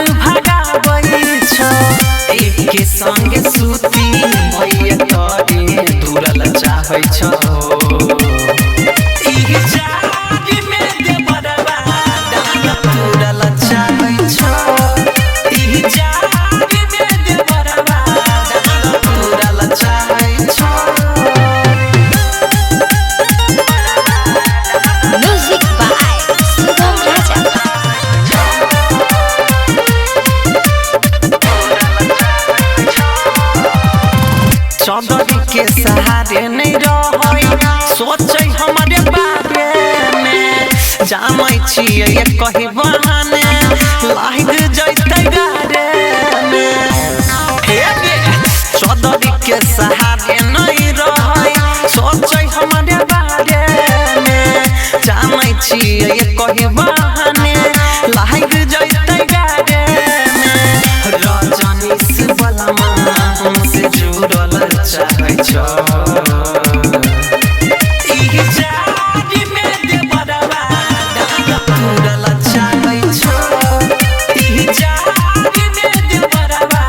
भगाबै छ एके संगे सुती भइए तोरे दूरल चाहै छ ई जागी में दे बरबा डाल दूरल चाहै छ ई जागी में दे बरबा डाल दूरल चाहै छ Music by Sugam Raja. Chaudhary के सहारे नहीं रहै सोचै हमारे बारे में जामै छियै कहि बहाने लाग जैतै गारे में हे गे चौधरी के सहारे नहीं रहै सोचै हमारे बारे में जामै छियै कहि बहाने लाग जैतै गारे में रजनीश बलमा हमसे जुड़ल चाहै छ ई जागी में दे बरबा डाल दूरल चाहै छ ई जागी में दे बरबा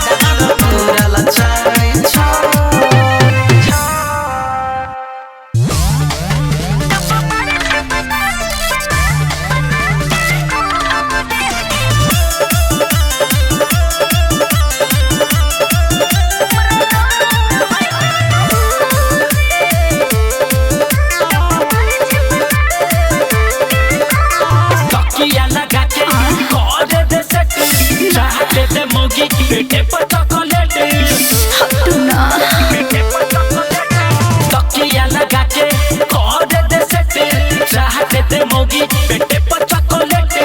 डाल दूरल चाहै छ तकिया लगा के कर दे सेट चाहते थे मोगी पेटे पर चॉकलेट पेटे पर चॉकलेट तकिया लगा के कर दे सेट चाहते थे मोगी पेटे पर चॉकलेट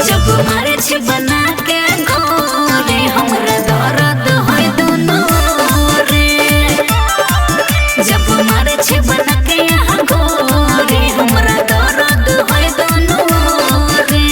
जब मारे छी बना के घोरे हमरा दर्द होय दोनों रे जब मारे छी बना के यहाँ घोरे हमरा दर्द होय दोनों रे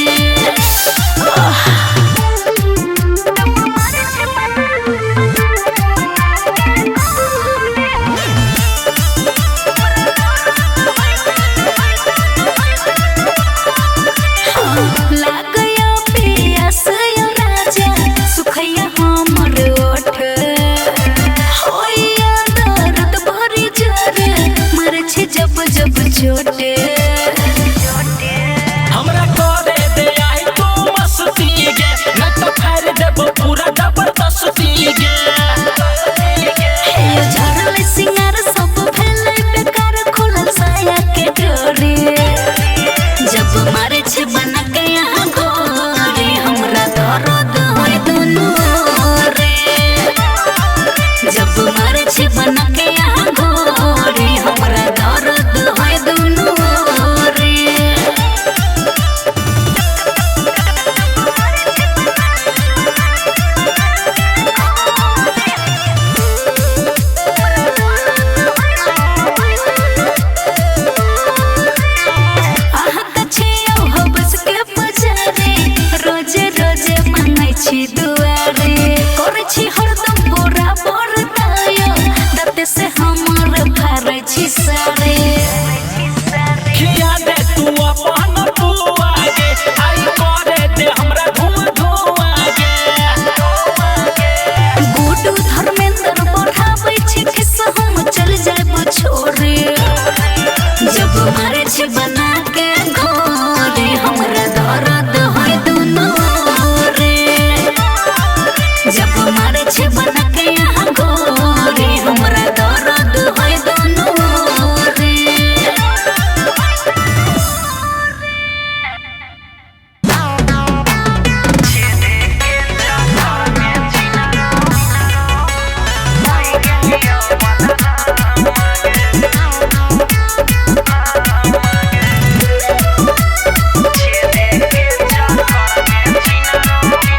लागयो पियास यो राजा सुखैया हमर ओठ होइया दर्द भरी जरे मरे छी जब जब चोटे हमरा करे दे आई तो मस्ती गे न तो कर देबो पूरा जबरदस्ती गे हे झरल सिंगार सब भेलै बेकार खुलल साया के डोरी जब मारे छी बना के यहाँ घोरे हमरा दर्द होय दोनों रे जब मारे छी बना के यहाँ घोरे हमरा दर्द होय दोनों रे आहा कछियो हो बस के पजारे रोजे रोजे मांगै छी दुआरे करै छी हरदम बोरा बोरतायो दते से हमर फारै छी सारे खिया दे तू अपन बुआ गे आई करे दे हमरा धुआं गे गुडू धर्मेंद्र बढ़ाबै छी किस हम चल जाब छोरे जब मारे छी बना के घोरे हमरा दर्द होय दोनों रे जब मारे छी बना के यहाँ घोरे हमरा दर्द होय दोनों रे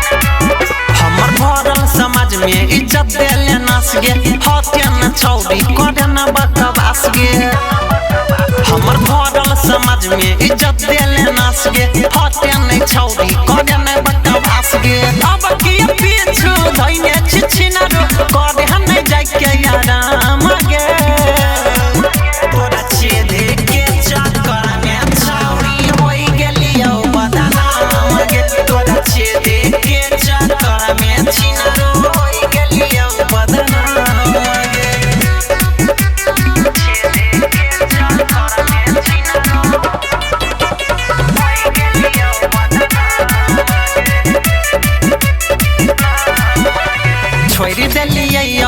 हमर भरल समाज में इज्जत देले नास गे हत्या न चौरी करे न बकवास गे हमर भरल समाज में इज्जत देले नास गे हत्या न चौरी करे न बकवास गे अब की पीछू धइने छिछिना रो करे हम नहीं जाय के आराम गे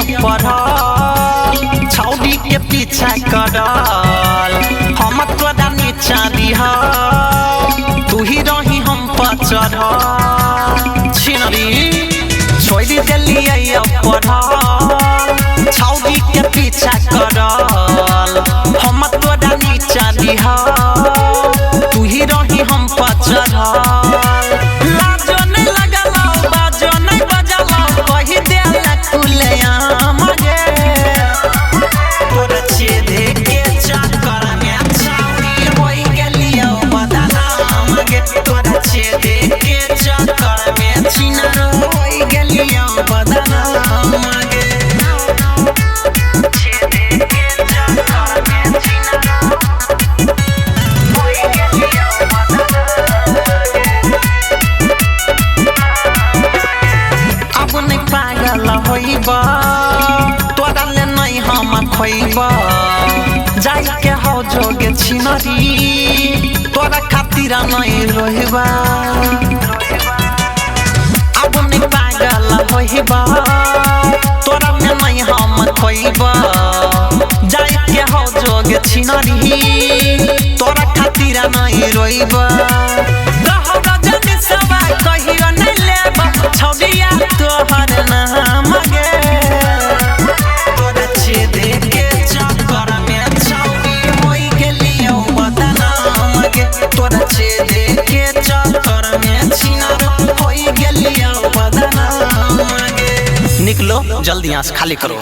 पढ़ल छौरी के पीछा करल हम तोरा नीचा दिह तू ही रही हम पर चढ़ल छिनरी छोड़ी देलिए पढ़ल छौरी के पीछा करल हम तोरा नीचा दिह तू ही रही हम पर चढ़ल लाजो नहीं लगल बाजो नहीं बजल कही देला खुलेआम गे तोरा छेदे के चक्कर में छौरी होई गेलियो बदनाम गे तोरा छेदे के चक्कर में छिनरो होई गेलियो बदनाम गे छेदे के चक्कर में छिनरो होई गेलियो बदनाम अब नहीं पागल होइबा तोरा ले नहीं हम खोइबा जाई के हो जोगे छिनरी तोरा खातिर नहीं रोहिबा अब नहीं पागल होइबा तोरा में नहीं हम खोइबा जाई के हो जोगे छिनरी तोरा खातिर नहीं रोइबा कहबा जने सवा कहियो नहीं लेबा छौरिया तोहर नाम गे तोरा छेदे के चक्कर में छौरी होई गेलियो बदनाम गे तोरा छेदे के चक्कर में छिनर होई गेलियो बदनाम गे निकलो जल्दी यहाँ से खाली करो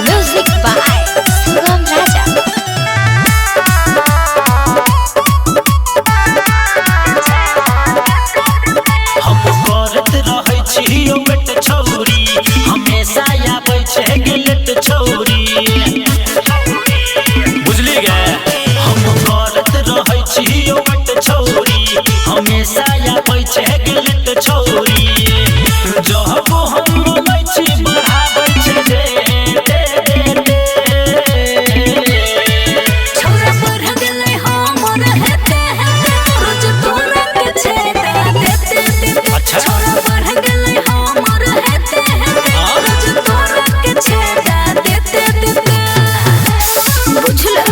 म्यूजिक बाय सुगम राजा। हम करत रहै छियो बेट छौरी हमेशा आबै छै गिलट छौरी बुझली गे हम करत रहै छियो बेट छौरी हमेशा आबै छै गिलट छौरी जब हम बोलै छी बढ़ाबै छै छौरा बढ़ गेलै हमर हेते हेते रोज तोरा के छेदा देते देते अच्छा। छौरा बढ़ गेलै हमर हेते हेते रोज तोरा के छेदा देते देते बुझला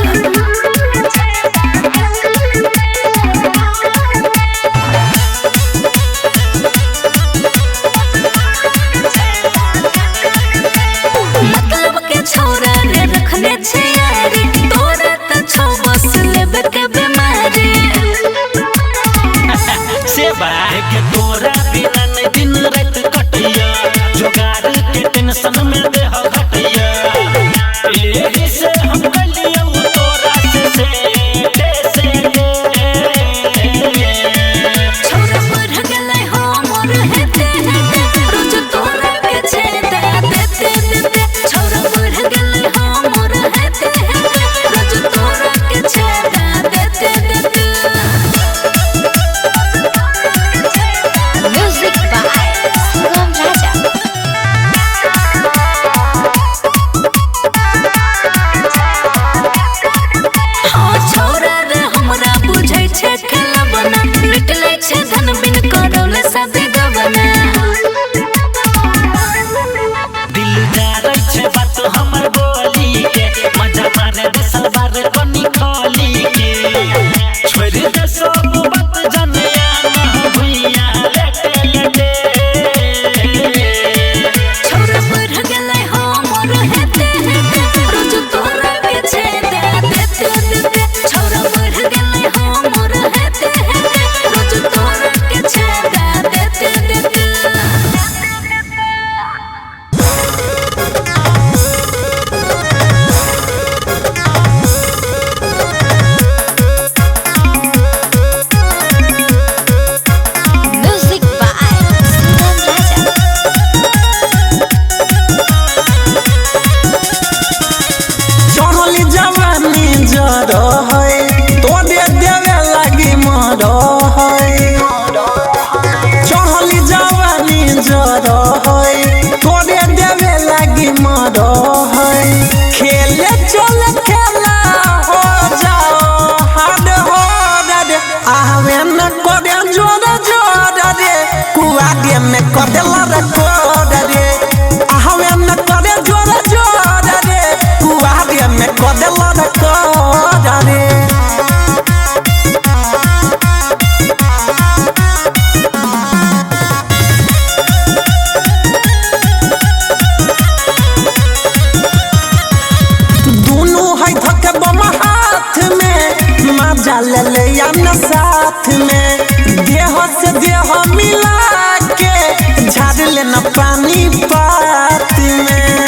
न पानी पात में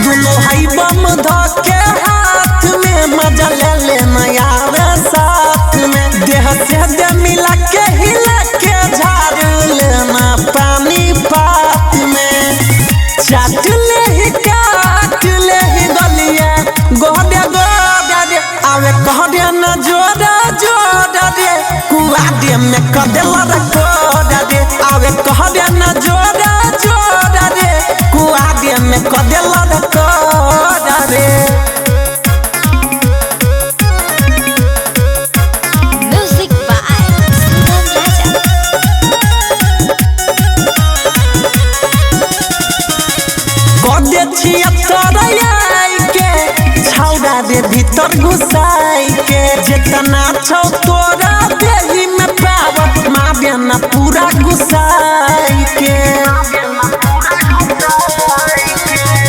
दुनो हाई बम धके हाथ में मजा ले नया साथ में देह से दे मिला के हिला के झाड़ लेना पानी पात में चाट ले ही काट ले ही गलिया गोदे गोदे आवे कहदे न जोड़ा जोड़ा दे कुआ दे में कदेला रखोड़ा दे आवे कहदे न जोड़ा जोड़ा दे कुआ दे में कदेला रखोड़ा दे म्यूजिक बाय सुगम राजा गोदे छिया तोरई के छौड़ा दे भीतर घुसाई के जितना छौ तोरा देही में पाव मावे न पूरा घुसाई के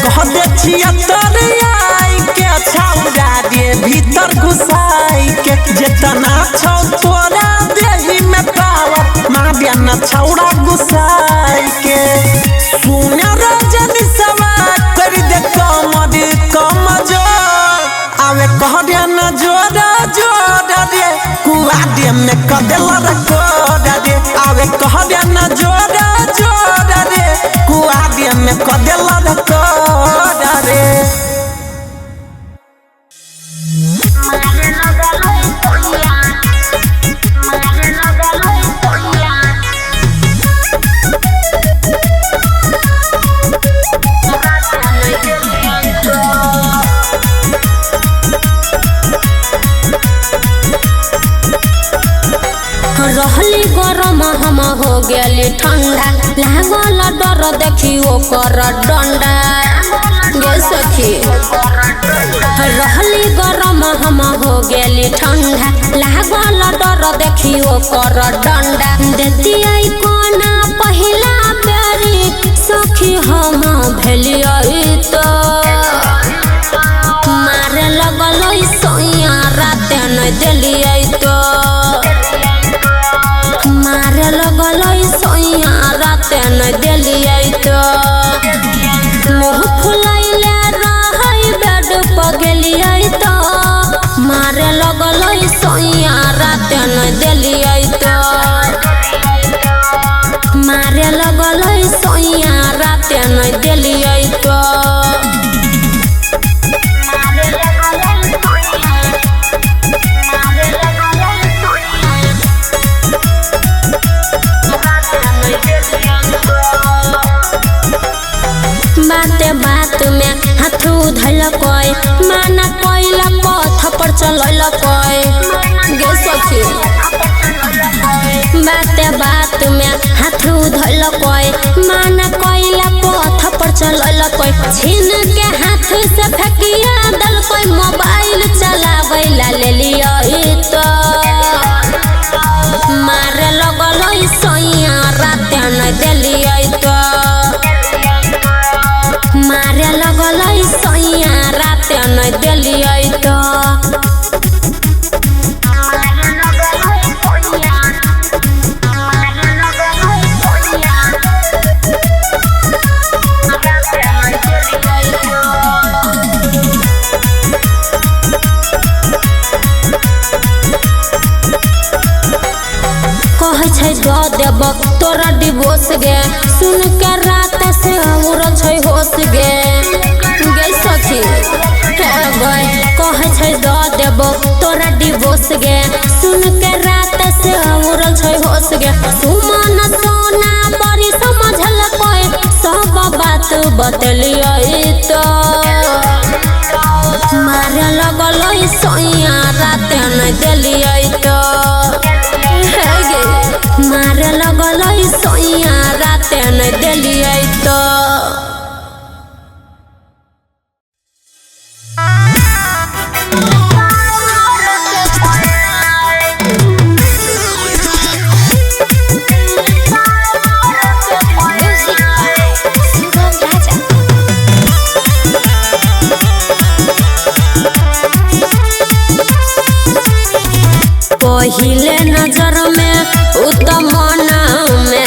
गोदे छिया तोरई के छौड़ा दे भीतर घुसाई के जितना छौ तोरा देही में पाव मावे न छौड़ा घुसाई के सुना रजनी सवा कर दे कमर कमजोर आवे कहदे न जोड़ा जोड़ा दे कुआ दे में कदेला रखोड़ा दे आवे कहदे न जोड़ा जोड़ा दे कुआ दे में कदेला रखोड़ा दे रहली गरम हम हो गेली ठंडा लागल डर देखी ओकर डंडा गे सखी रहली गरम हम हो गेली ठंडा लागल डर देखी ओकर डंडा देतियै कोना पहिला बेरी सखी हम भेलियै तो मारे लगल सोइया राते न देलियै तो मारे लगल सोइया राते न देलियै तो मुँह फुलैले रहै बेड पर गेलियै तो मारे लगल सोइया राते न देलियै तो मारे लगल सोइया राते न देलियै तो बाते बात में हाथ धैलकै माना कैला पथ पर चलैलकै गे सखी बाते बात में हाथ धैलकै माना कैला पथ पर चलैलकै छीन के हाथ से फेकिया दलकै मोबाइल चलाबै ला लेलियै तो मारे लगल सोइया राते न देलियै तो मारे लगल सोइया राते न देलियै तो कहै छै दऽ देब तोरा डिवोर्स गे सुन के रात से उड़ल छै होश गे गे सखी कहै छै दऽ देब तोरा डिवोर्स गे सुन के रात से उड़ल छै होश गे सुमन सोना बड़ी समझलकै सब बात बतलियै तो मारे लगल सोइया राते न देलियै तो मारे लगल सोइया राते न देलियै तो पहिले नजर में उतमना में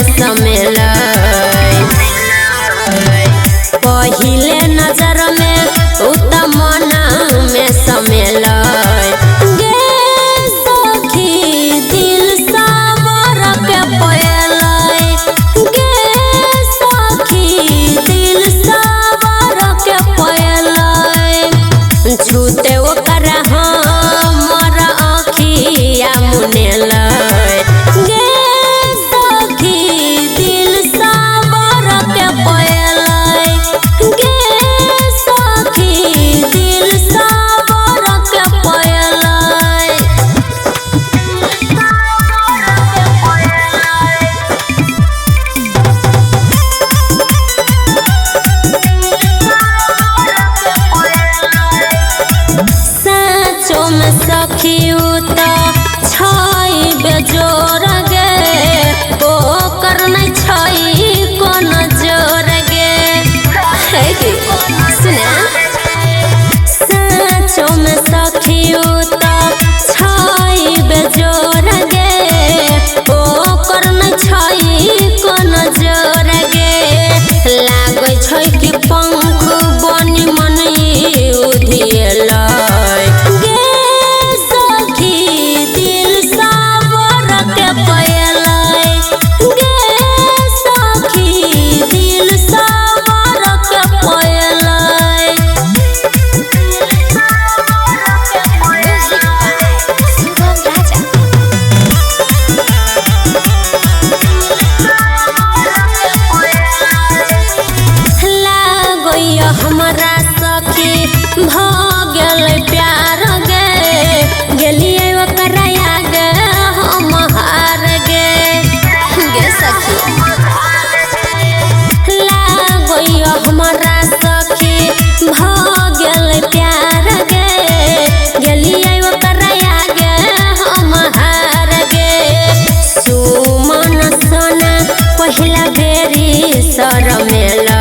पहिला बेरी शरमेलै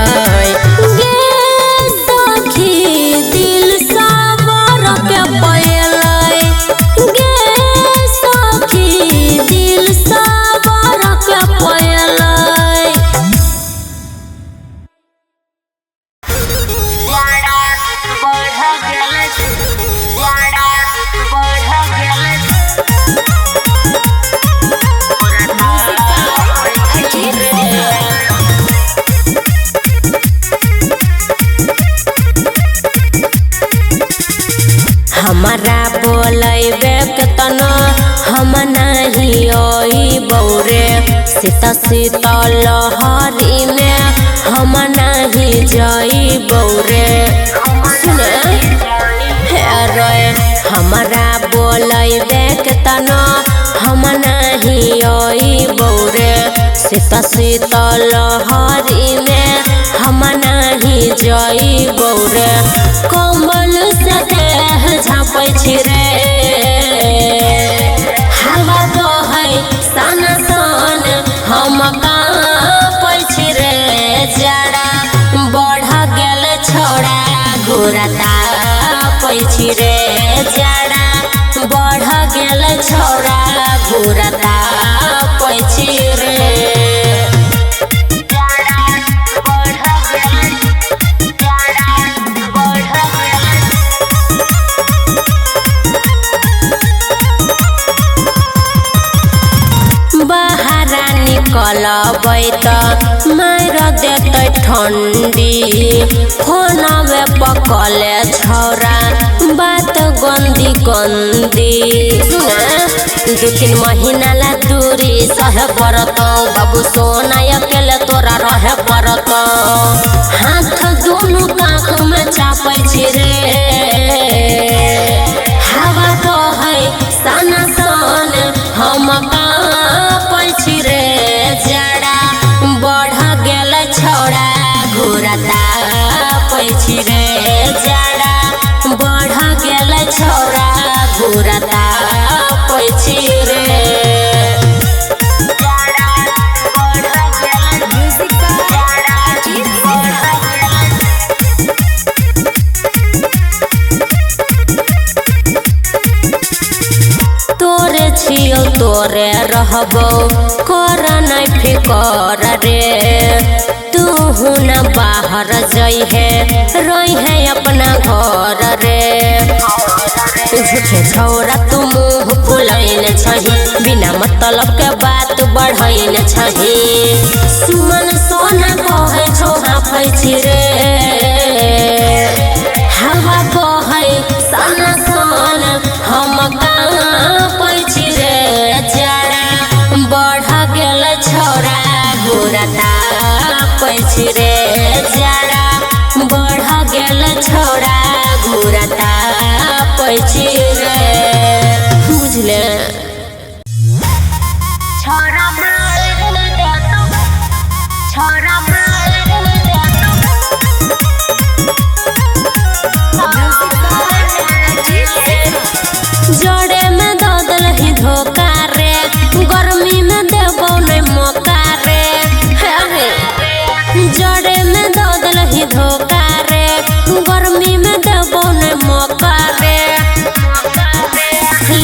गे सखी दिल सबर के पयलै गे सखी दिल सबर के पयलै हमारा बोलैबे केतनो हम नहीं अइबौ रे सीता शीतल लहरी में हम नहीं जइबौ रे सुने हे रे हमारा बोलैबे केतनो हम नहीं अइबौ रे सीता शीतल लहरी में हम नहीं जइबौ रे कम्बल से देह झाँपै छी रे हवा बहै सन सन हम काँपै छी रे जरा बढ़ गेल छोड़ा घोड़ा तापै छी रे जरा बढ़ गेल छोड़ा घोड़ा तापै छी रे निकलबै त मार देतै ठंडी फोनवे पकले छौरा बात गंदी गंदी दू तीन महीना ला दूरी सहे पड़तौ बाबू सोना अकेले तोरा रहे पड़तौ हाथ दोनों काख में चापै छी रे हवा बहै सन सन हम काँपै छी रे जरा बढ़ गेल छौड़ा घोड़ा तापै छी रे जरा बढ़ गेल छौड़ा घोड़ा तापै छी रे तोरे छियौ तोरे रहबौ कर नहीं फिकर रे तू न बाहर जइहे रहे अपना घर रे झूठे छौरा तू मुँह फुलैल छही बिना मतलब के बात बढ़ैल छही सुमन सोना कहे छौ हाफै छी रे हवा बहै सन सन हम काँपै छी रे जरा बढ़ गेल छौरा घोड़ा तापै छी रे जरा बढ़ गेल छौरा घोड़ा तापै छी रे बुझले छौरा जड़े में दो दलही धोखा रे गर्मी में देबौ नहीं मौका रे जड़े में दो दलही धोखा रे गर्मी में देबौ नहीं मौका रे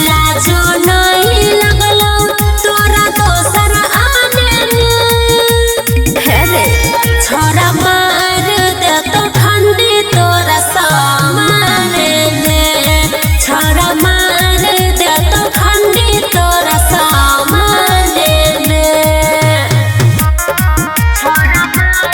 लाजो नहीं लगलौ तोरा दोसर आने रे छोरा मार देतौ ठंडी तोरा सामने छोरा मार देतौ ठंडी तोरा सामने छोरा मार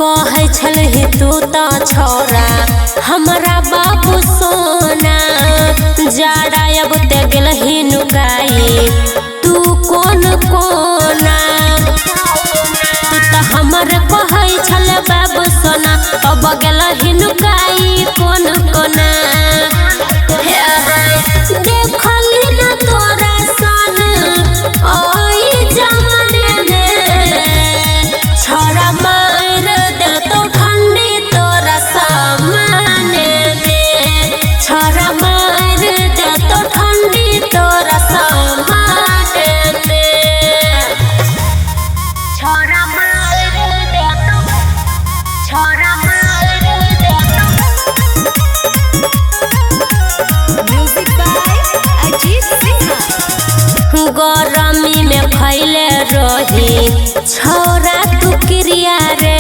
कहै छलही तू तो छोरा हमरा बाबू सोना जाड़ा अब ते गेलही नुकाई तू कौन कोना तू तो हमर कहै छल बाबू सोना अब गेलही नुकाई कौन कोना देखली न तोरा सन ओई जमाने में छोरा मार देतौ ठंडी तोरा सामने गरमी में खैले रही छोरा तू क्रिया रे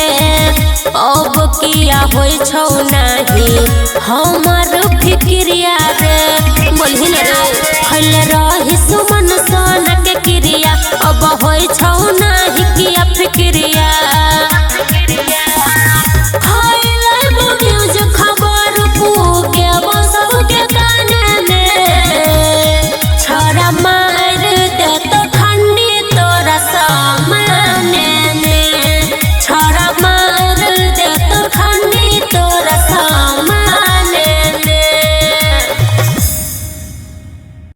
अब किया होई छौ नाही हमर फिक्रिया रे बोलही रे खैले रही सुमन सोना के क्रिया अब होई छौ